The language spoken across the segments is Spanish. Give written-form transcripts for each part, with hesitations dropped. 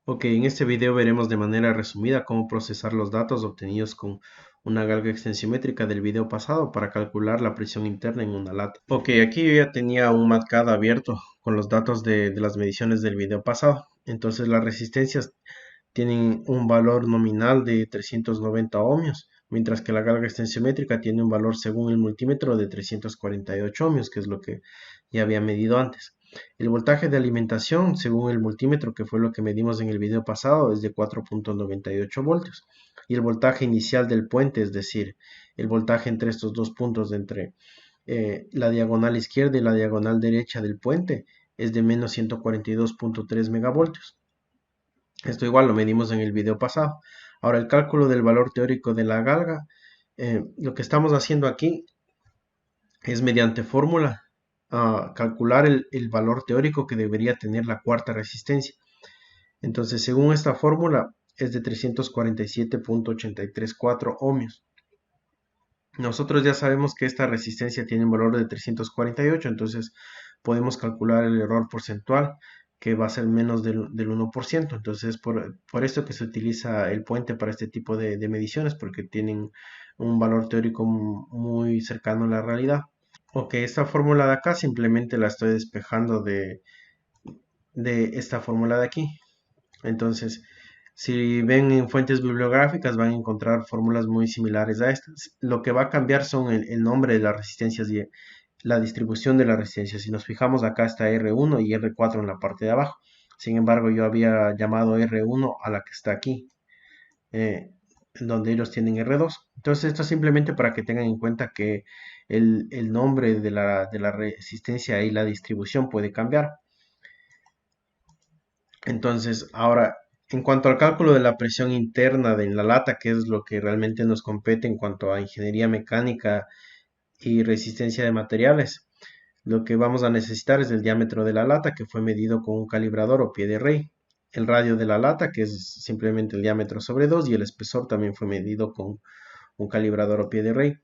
Ok, en este video veremos de manera resumida cómo procesar los datos obtenidos con una galga extensiométrica del video pasado para calcular la presión interna en una lata. Ok, aquí yo ya tenía un MATCAD abierto con los datos de las mediciones del video pasado. Entonces las resistencias tienen un valor nominal de 390 ohmios, mientras que la galga extensiométrica tiene un valor según el multímetro de 348 ohmios, que es lo que ya había medido antes. El voltaje de alimentación, según el multímetro, que fue lo que medimos en el video pasado, es de 4.98 voltios. Y el voltaje inicial del puente, es decir, el voltaje entre estos dos puntos, entre la diagonal izquierda y la diagonal derecha del puente, es de menos 142.3 megavoltios. Esto igual lo medimos en el video pasado. Ahora el cálculo del valor teórico de la galga, lo que estamos haciendo aquí es mediante fórmula calcular el valor teórico que debería tener la cuarta resistencia. Entonces, según esta fórmula, es de 347.834 ohmios. Nosotros ya sabemos que esta resistencia tiene un valor de 348, entonces podemos calcular el error porcentual que va a ser menos del 1%. Entonces, por esto que se utiliza el puente para este tipo de mediciones, porque tienen un valor teórico muy cercano a la realidad. Ok, esta fórmula de acá simplemente la estoy despejando de esta fórmula de aquí. Entonces, si ven en fuentes bibliográficas van a encontrar fórmulas muy similares a estas. Lo que va a cambiar son el nombre de las resistencias y la distribución de las resistencias. Si nos fijamos acá está R1 y R4 en la parte de abajo. Sin embargo, yo había llamado R1 a la que está aquí, eh, en donde ellos tienen R2. Entonces, esto es simplemente para que tengan en cuenta que el nombre de la resistencia y la distribución puede cambiar. Entonces, ahora, en cuanto al cálculo de la presión interna de la lata, que es lo que realmente nos compete en cuanto a ingeniería mecánica y resistencia de materiales, lo que vamos a necesitar es el diámetro de la lata, que fue medido con un calibrador o pie de rey. El radio de la lata, que es simplemente el diámetro sobre 2, y el espesor también fue medido con un calibrador o pie de rey.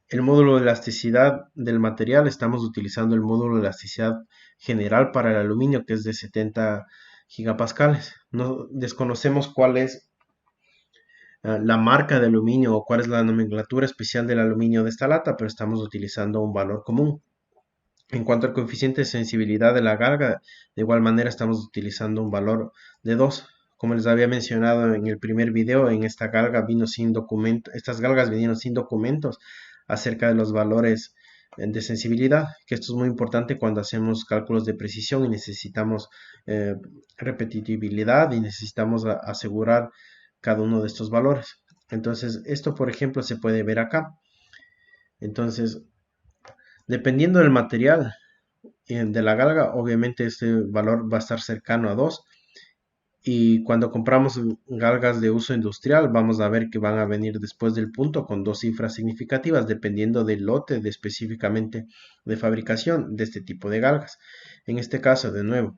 El módulo de elasticidad del material, estamos utilizando el módulo de elasticidad general para el aluminio, que es de 70 gigapascales. No desconocemos cuál es la marca de aluminio o cuál es la nomenclatura especial del aluminio de esta lata, pero estamos utilizando un valor común. En cuanto al coeficiente de sensibilidad de la galga, de igual manera estamos utilizando un valor de 2. Como les había mencionado en el primer video, en esta galga vino sin documento, estas galgas vinieron sin documentos acerca de los valores de sensibilidad, que esto es muy importante cuando hacemos cálculos de precisión y necesitamos eh, repetitividad y necesitamos asegurar cada uno de estos valores. Entonces, esto por ejemplo se puede ver acá. Entonces, dependiendo del material de la galga, obviamente este valor va a estar cercano a 2. Y cuando compramos galgas de uso industrial, vamos a ver que van a venir después del punto con dos cifras significativas, dependiendo del lote específicamente de fabricación de este tipo de galgas. En este caso, de nuevo,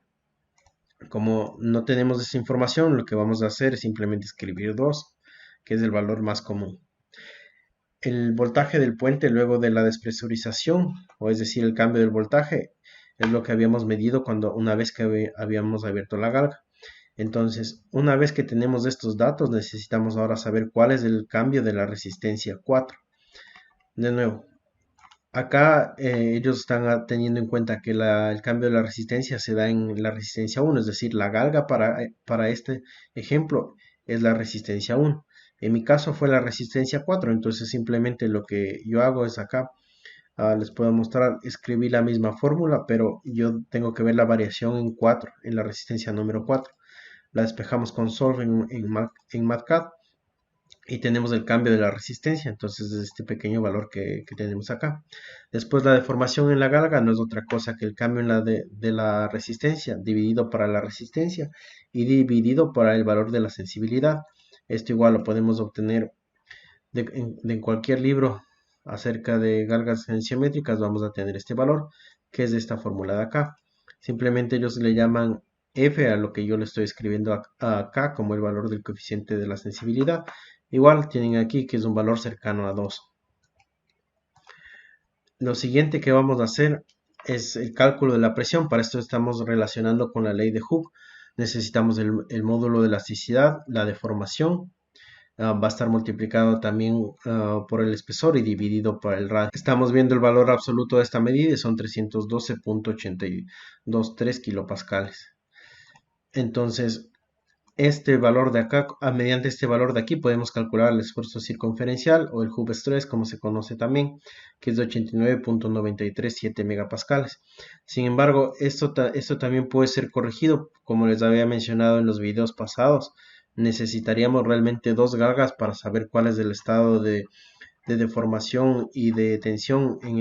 como no tenemos esa información, lo que vamos a hacer es simplemente escribir 2, que es el valor más común. El voltaje del puente luego de la despresurización, o es decir, el cambio del voltaje, es lo que habíamos medido una vez que habíamos abierto la galga. Entonces, una vez que tenemos estos datos, necesitamos ahora saber cuál es el cambio de la resistencia 4. De nuevo, acá ellos están teniendo en cuenta que el cambio de la resistencia se da en la resistencia 1, es decir, la galga para este ejemplo es la resistencia 1. En mi caso fue la resistencia 4, entonces simplemente lo que yo hago es acá, les puedo mostrar, escribí la misma fórmula, pero yo tengo que ver la variación en 4, en la resistencia número 4. La despejamos con Solve en MATCAD y tenemos el cambio de la resistencia, entonces es este pequeño valor que tenemos acá. Después la deformación en la galga no es otra cosa que el cambio de la resistencia dividido para la resistencia y dividido para el valor de la sensibilidad. Esto igual lo podemos obtener en cualquier libro acerca de galgas tensiométricas, vamos a tener este valor, que es de esta fórmula de acá. Simplemente ellos le llaman F a lo que yo le estoy escribiendo acá como el valor del coeficiente de la sensibilidad. Igual tienen aquí que es un valor cercano a 2. Lo siguiente que vamos a hacer es el cálculo de la presión. Para esto estamos relacionando con la ley de Hooke. necesitamos el módulo de elasticidad, la deformación, va a estar multiplicado también por el espesor y dividido por el radio. Estamos viendo el valor absoluto de esta medida y son 312.823 kilopascales. Entonces, este valor de acá, mediante este valor de aquí, podemos calcular el esfuerzo circunferencial o el hub stress, como se conoce también, que es de 89.937 megapascales. Sin embargo, esto también puede ser corregido, como les había mencionado en los videos pasados. Necesitaríamos realmente dos galgas para saber cuál es el estado de deformación y de tensión en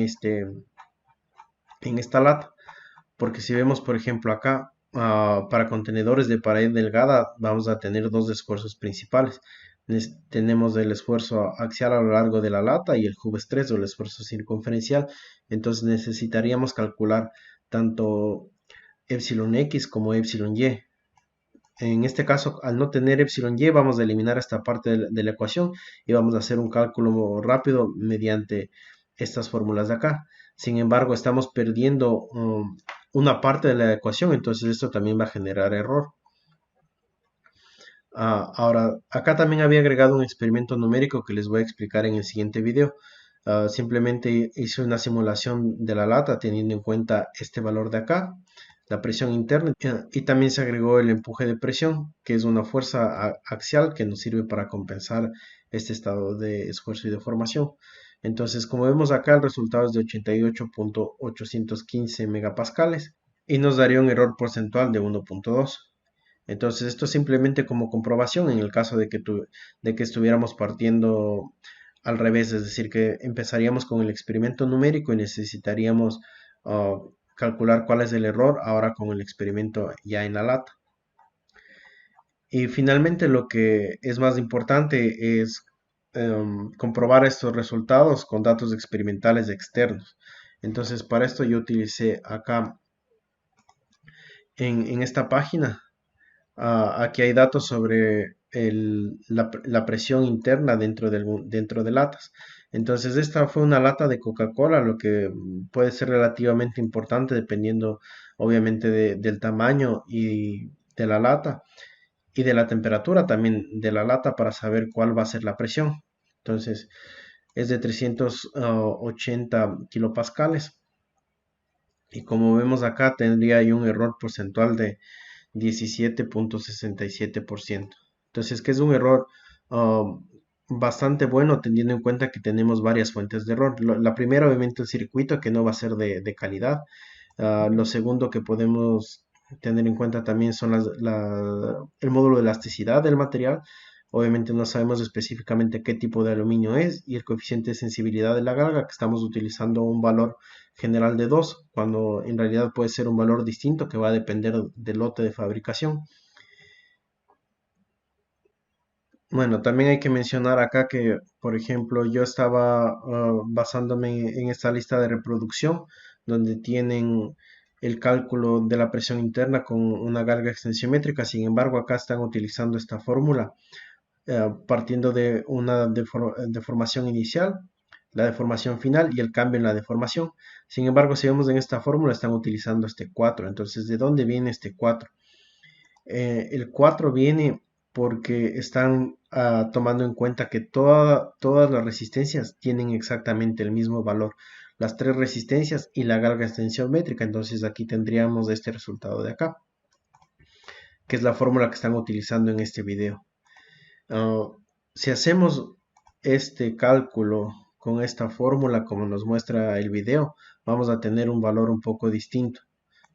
esta lata. Porque si vemos, por ejemplo, acá, para contenedores de pared delgada, vamos a tener dos esfuerzos principales. Tenemos el esfuerzo axial a lo largo de la lata y el hub stress o el esfuerzo circunferencial. Entonces necesitaríamos calcular tanto epsilon x como epsilon y. En este caso, al no tener epsilon y, vamos a eliminar esta parte de la ecuación y vamos a hacer un cálculo rápido mediante estas fórmulas de acá. Sin embargo, estamos perdiendo una parte de la ecuación, entonces esto también va a generar error. Ahora, acá también había agregado un experimento numérico que les voy a explicar en el siguiente video. Simplemente hice una simulación de la lata teniendo en cuenta este valor de acá, la presión interna, y también se agregó el empuje de presión, que es una fuerza axial que nos sirve para compensar este estado de esfuerzo y deformación. Entonces, como vemos acá, el resultado es de 88.815 megapascales y nos daría un error porcentual de 1.2. Entonces, esto simplemente como comprobación en el caso de que estuviéramos partiendo al revés, es decir, que empezaríamos con el experimento numérico y necesitaríamos calcular cuál es el error ahora con el experimento ya en la lata. Y finalmente lo que es más importante es comprobar estos resultados con datos experimentales externos. Entonces, para esto yo utilicé acá en esta página. Aquí hay datos sobre la presión interna dentro de latas. Entonces, esta fue una lata de Coca-Cola, lo que puede ser relativamente importante dependiendo, obviamente, del tamaño y de la lata y de la temperatura también de la lata para saber cuál va a ser la presión. Entonces, es de 380 kilopascales. Y como vemos acá, tendría ahí un error porcentual de 17.67%. Entonces, que es un error bastante bueno teniendo en cuenta que tenemos varias fuentes de error. La primera, obviamente, el circuito que no va a ser de calidad. Lo segundo que podemos tener en cuenta también son el módulo de elasticidad del material. Obviamente no sabemos específicamente qué tipo de aluminio es y el coeficiente de sensibilidad de la galga, que estamos utilizando un valor general de 2, cuando en realidad puede ser un valor distinto que va a depender del lote de fabricación. Bueno, también hay que mencionar acá que, por ejemplo, yo estaba basándome en esta lista de reproducción, donde tienen el cálculo de la presión interna con una galga extensiométrica. Sin embargo, acá están utilizando esta fórmula partiendo de una deformación inicial, la deformación final y el cambio en la deformación. Sin embargo, si vemos en esta fórmula, están utilizando este 4. Entonces, ¿de dónde viene este 4? El 4 viene porque están tomando en cuenta que todas las resistencias tienen exactamente el mismo valor. Las tres resistencias y la galga extensiométrica. Entonces, aquí tendríamos este resultado de acá, que es la fórmula que están utilizando en este video. Si hacemos este cálculo con esta fórmula como nos muestra el video, vamos a tener un valor un poco distinto.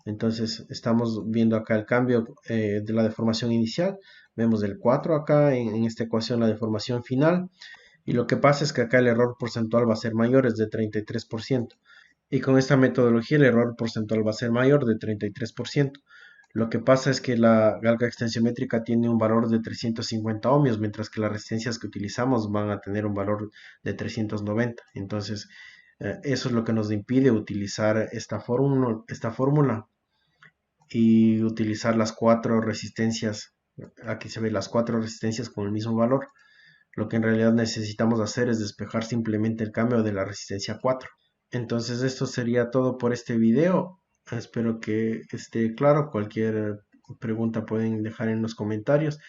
Entonces estamos viendo acá el cambio de la deformación inicial. Vemos el 4 acá en esta ecuación, la deformación final. Y lo que pasa es que acá el error porcentual va a ser mayor, es de 33%. Y con esta metodología el error porcentual va a ser mayor de 33%. Lo que pasa es que la galga extensiométrica tiene un valor de 350 ohmios, mientras que las resistencias que utilizamos van a tener un valor de 390. Entonces, eso es lo que nos impide utilizar esta fórmula y utilizar las cuatro resistencias. Aquí se ve las cuatro resistencias con el mismo valor. Lo que en realidad necesitamos hacer es despejar simplemente el cambio de la resistencia 4. Entonces esto sería todo por este video. Espero que esté claro. Cualquier pregunta pueden dejar en los comentarios.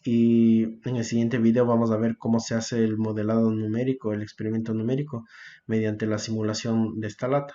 Y en el siguiente video vamos a ver cómo se hace el modelado numérico, el experimento numérico, mediante la simulación de esta lata.